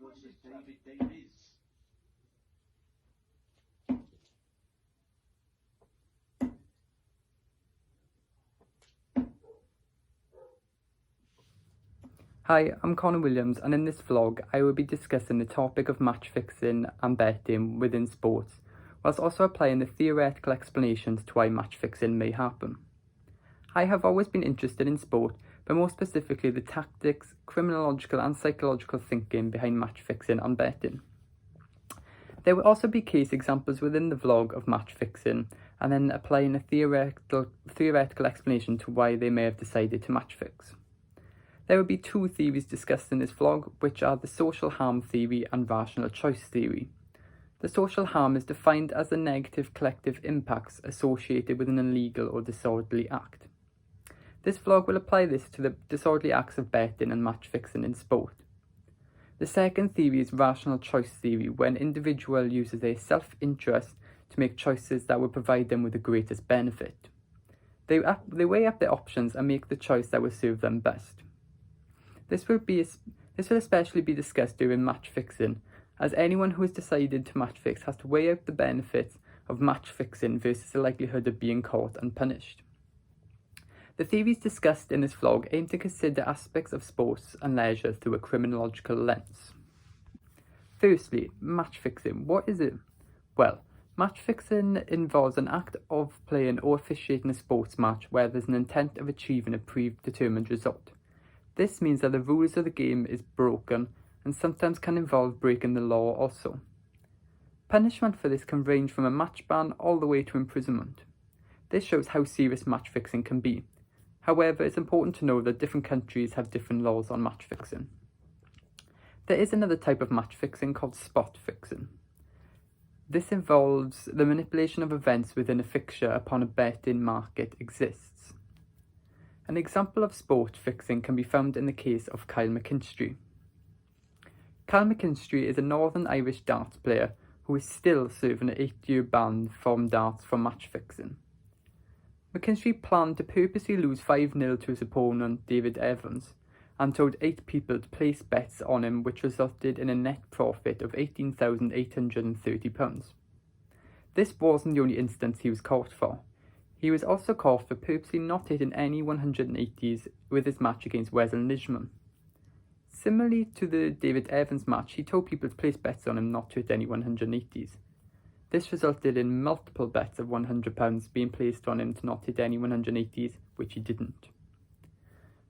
versus David Davies. Hi, I'm Connor Williams, and in this vlog I will be discussing the topic of match fixing and betting within sports, whilst also applying the theoretical explanations to why match fixing may happen. I have always been interested in sport, but more specifically the tactics, criminological and psychological thinking behind match fixing and betting. There will also be case examples within the vlog of match fixing, and then applying a theoretical explanation to why they may have decided to match fix. There will be two theories discussed in this vlog, which are the social harm theory and rational choice theory. The social harm is defined as the negative collective impacts associated with an illegal or disorderly act. This vlog will apply this to the disorderly acts of betting and match fixing in sport. The second theory is rational choice theory, when an individual uses their self-interest to make choices that will provide them with the greatest benefit. They weigh up their options and make the choice that will serve them best. This will especially be discussed during match fixing, as anyone who has decided to match fix has to weigh out the benefits of match fixing versus the likelihood of being caught and punished. The theories discussed in this vlog aim to consider aspects of sports and leisure through a criminological lens. Firstly, match fixing. What is it? Well, match fixing involves an act of playing or officiating a sports match where there's an intent of achieving a predetermined result. This means that the rules of the game is broken and sometimes can involve breaking the law also. Punishment for this can range from a match ban all the way to imprisonment. This shows how serious match fixing can be. However, it's important to know that different countries have different laws on match fixing. There is another type of match fixing called spot fixing. This involves the manipulation of events within a fixture upon a betting market exists. An example of sport fixing can be found in the case of Kyle McKinstry. Kyle McKinstry is a Northern Irish darts player who is still serving an 8-year ban from darts for match fixing. McKinstry planned to purposely lose 5-0 to his opponent David Evans and told 8 people to place bets on him, which resulted in a net profit of £18,830. This wasn't the only instance he was caught for. He was also caught for purposely not hitting any 180s with his match against Wesley Nijman. Similarly to the David Evans match, he told people to place bets on him not to hit any 180s. This resulted in multiple bets of £100 being placed on him to not hit any 180s, which he didn't.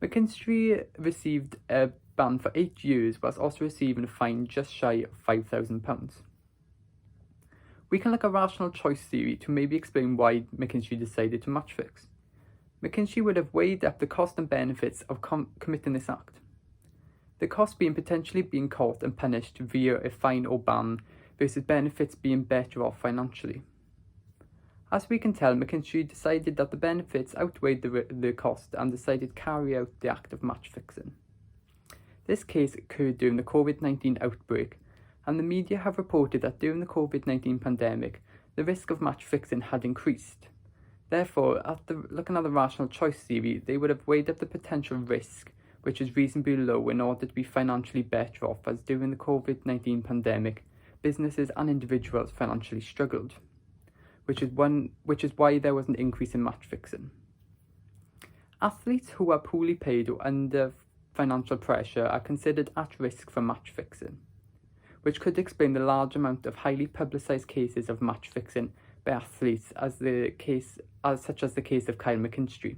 McKinstry received a ban for 8 years, whilst also receiving a fine just shy of £5,000. We can look at rational choice theory to maybe explain why McKinstry decided to match fix. McKinstry would have weighed up the cost and benefits of committing this act. The cost being potentially being caught and punished via a fine or ban versus benefits being better off financially. As we can tell, McKinstry decided that the benefits outweighed the cost and decided to carry out the act of match fixing. This case occurred during the COVID-19 outbreak, and the media have reported that during the COVID-19 pandemic, the risk of match fixing had increased. Therefore, looking at the rational choice theory, they would have weighed up the potential risk, which is reasonably low, in order to be financially better off, as during the COVID-19 pandemic, businesses and individuals financially struggled, which is why there was an increase in match fixing. Athletes who are poorly paid or under financial pressure are considered at risk for match fixing, which could explain the large amount of highly publicised cases of match fixing by athletes, such as the case of Kyle McKinstry,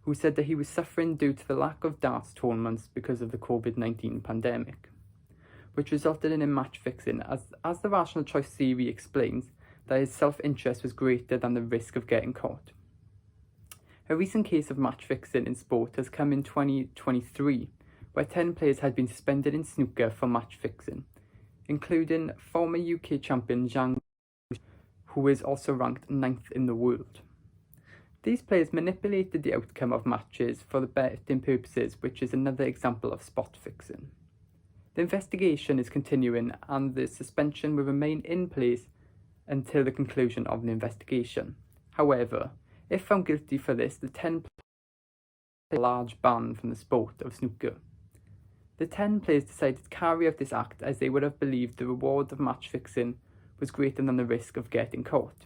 who said that he was suffering due to the lack of darts tournaments because of the COVID-19 pandemic, which resulted in him match fixing, as the rational choice theory explains that his self-interest was greater than the risk of getting caught. A recent case of match fixing in sport has come in 2023, where 10 players had been suspended in snooker for match fixing, including former UK champion Zhang, who is also ranked 9th in the world. These players manipulated the outcome of matches for the betting purposes, which is another example of spot fixing. The investigation is continuing, and the suspension will remain in place until the conclusion of the investigation. However, if found guilty for this, the 10 players a large ban from the sport of snooker. The 10 players decided to carry out this act as they would have believed the reward of match fixing was greater than the risk of getting caught.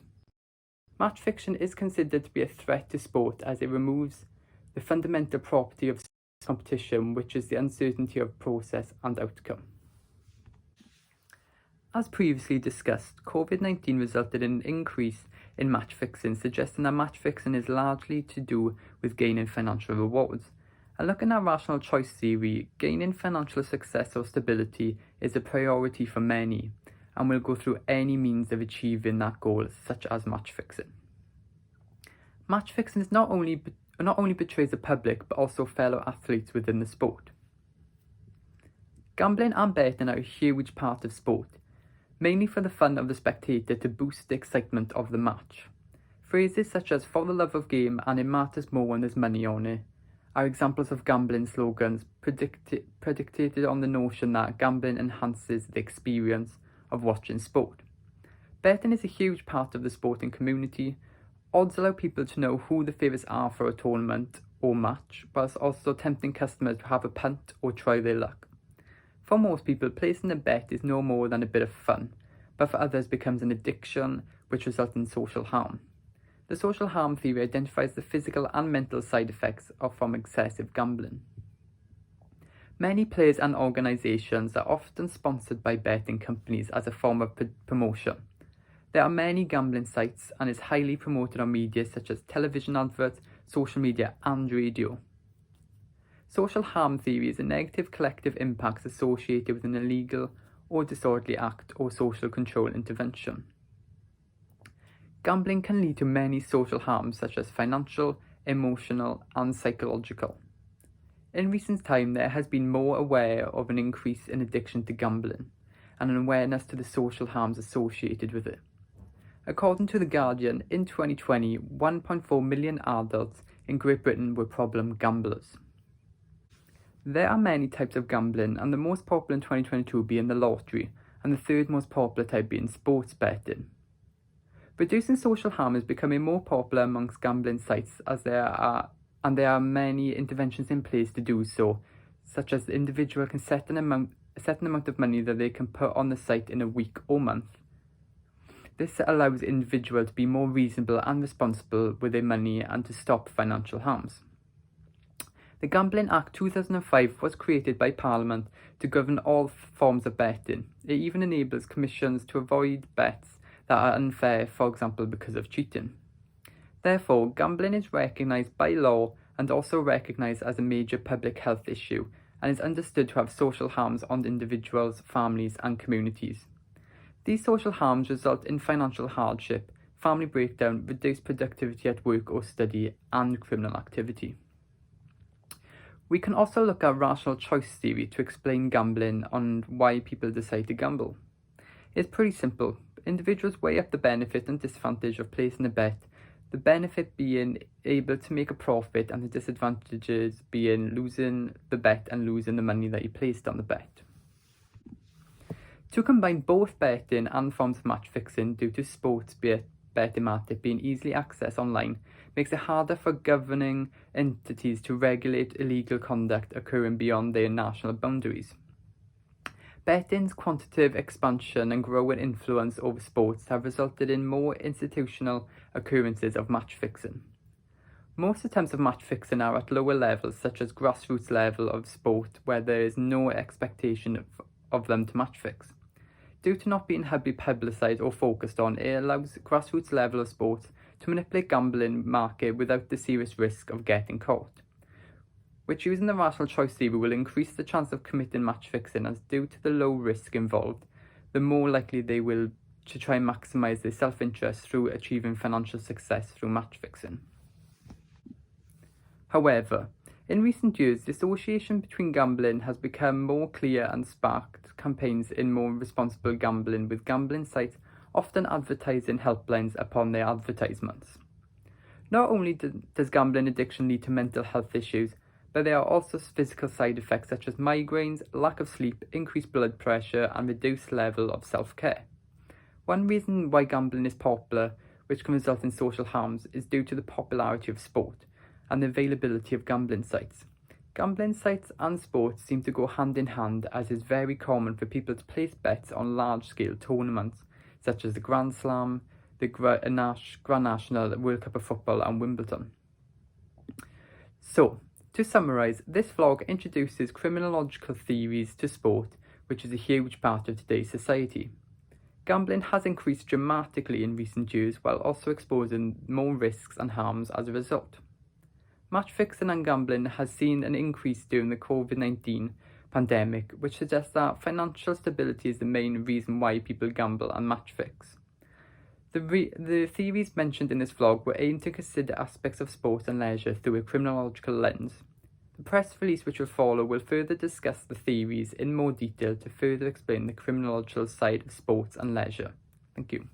Match fixing is considered to be a threat to sport as it removes the fundamental property of competition, which is the uncertainty of process and outcome. As previously discussed, COVID-19 resulted in an increase in match fixing, suggesting that match fixing is largely to do with gaining financial rewards. And looking at rational choice theory, gaining financial success or stability is a priority for many, and will go through any means of achieving that goal, such as match fixing. Match fixing is not only betrays the public, but also fellow athletes within the sport. Gambling and betting are a huge part of sport, mainly for the fun of the spectator to boost the excitement of the match. Phrases such as "for the love of game" and "it matters more when there's money on it" are examples of gambling slogans predicated on the notion that gambling enhances the experience of watching sport. Betting is a huge part of the sporting community. Odds allow people to know who the favourites are for a tournament or match, whilst also tempting customers to have a punt or try their luck. For most people, placing a bet is no more than a bit of fun, but for others becomes an addiction which results in social harm. The social harm theory identifies the physical and mental side effects from excessive gambling. Many players and organisations are often sponsored by betting companies as a form of promotion. There are many gambling sites and is highly promoted on media such as television adverts, social media and radio. Social harm theory is a negative collective impacts associated with an illegal or disorderly act or social control intervention. Gambling can lead to many social harms such as financial, emotional and psychological. In recent time, there has been more aware of an increase in addiction to gambling and an awareness to the social harms associated with it. According to The Guardian, in 2020, 1.4 million adults in Great Britain were problem gamblers. There are many types of gambling, and the most popular in 2022 being the lottery, and the third most popular type being sports betting. Reducing social harm is becoming more popular amongst gambling sites as there are many interventions in place to do so, such as the individual can set an amount of money that they can put on the site in a week or month. This allows the individual to be more reasonable and responsible with their money and to stop financial harms. The Gambling Act 2005 was created by Parliament to govern all forms of betting. It even enables commissions to avoid bets that are unfair, for example because of cheating. Therefore, gambling is recognised by law and also recognised as a major public health issue and is understood to have social harms on individuals, families and communities. These social harms result in financial hardship, family breakdown, reduced productivity at work or study and criminal activity. We can also look at rational choice theory to explain gambling and why people decide to gamble. It's pretty simple. Individuals weigh up the benefit and disadvantage of placing a bet, the benefit being able to make a profit and the disadvantages being losing the bet and losing the money that you placed on the bet. To combine both betting and forms of match fixing due to sports betting market being easily accessed online makes it harder for governing entities to regulate illegal conduct occurring beyond their national boundaries. Betting's quantitative expansion and growing influence over sports have resulted in more institutional occurrences of match fixing. Most attempts of match fixing are at lower levels, such as grassroots level of sport, where there is no expectation of them to match fix. Due to not being heavily publicised or focused on, it allows grassroots level of sports to manipulate gambling market without the serious risk of getting caught, which using the rational choice theory will increase the chance of committing match fixing, as due to the low risk involved, the more likely they will to try and maximise their self-interest through achieving financial success through match fixing. However, in recent years, the association between gambling has become more clear and sparked campaigns in more responsible gambling, with gambling sites often advertising helplines upon their advertisements. Not only does gambling addiction lead to mental health issues, but there are also physical side effects such as migraines, lack of sleep, increased blood pressure and reduced level of self-care. One reason why gambling is popular, which can result in social harms, is due to the popularity of sport and the availability of gambling sites. Gambling sites and sports seem to go hand in hand, as it's very common for people to place bets on large-scale tournaments, such as the Grand Slam, the Grand National, the World Cup of Football and Wimbledon. So, to summarise, this vlog introduces criminological theories to sport, which is a huge part of today's society. Gambling has increased dramatically in recent years, while also exposing more risks and harms as a result. Match fixing and gambling has seen an increase during the COVID-19 pandemic, which suggests that financial stability is the main reason why people gamble and match fix. The theories mentioned in this vlog were aimed to consider aspects of sport and leisure through a criminological lens. The press release which will follow will further discuss the theories in more detail to further explain the criminological side of sports and leisure. Thank you.